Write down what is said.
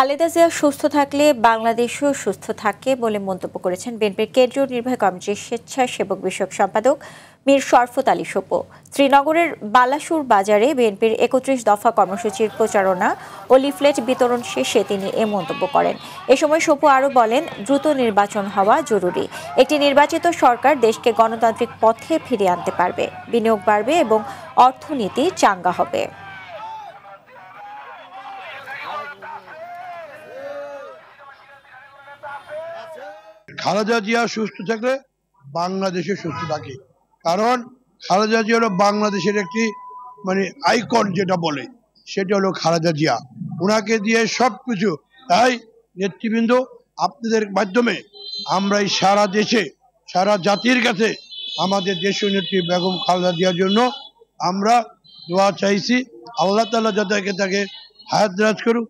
খালেদা জিয়া সুস্থ থাকলে বাংলাদেশও সুস্থ থাকে বলে মন্তব্য করেছেন বিএনপির কেন্দ্রীয় নির্বাহী কমিটির স্বেচ্ছাসেবক বিষয়ক সম্পাদক মীর শরফত আলী সপু। শ্রীনগরের বালাসুর বাজারে বিএনপির ৩১ দফা কর্মসূচির প্রচারণা ও লিফলেট বিতরণ শেষে তিনি এ মন্তব্য করেন। এ সময় সপু আরও বলেন, দ্রুত নির্বাচন হওয়া জরুরি। একটি নির্বাচিত সরকার দেশকে গণতান্ত্রিক পথে ফিরিয়ে আনতে পারবে, বিনিয়োগ বাড়বে এবং অর্থনীতি চাঙ্গা হবে। খালেদা জিয়া সুস্থ থাকলে বাংলাদেশে সুস্থ থাকে, কারণ খালেদা জিয়া হলো বাংলাদেশের একটি আইকন, যেটা বলে সেটা হলো খালেদা জিয়া। ওনাকে দিয়ে সবকিছু, তাই নেতৃবৃন্দ আপনাদের মাধ্যমে আমরা এই সারা দেশে সারা জাতির কাছে আমাদের দেশীয় নেত্রী বেগম খালেদা জিয়ার জন্য আমরা দোয়া চাইছি। আল্লাহ তাআলা যাতে তাকে হায়াত দারাজ করুক।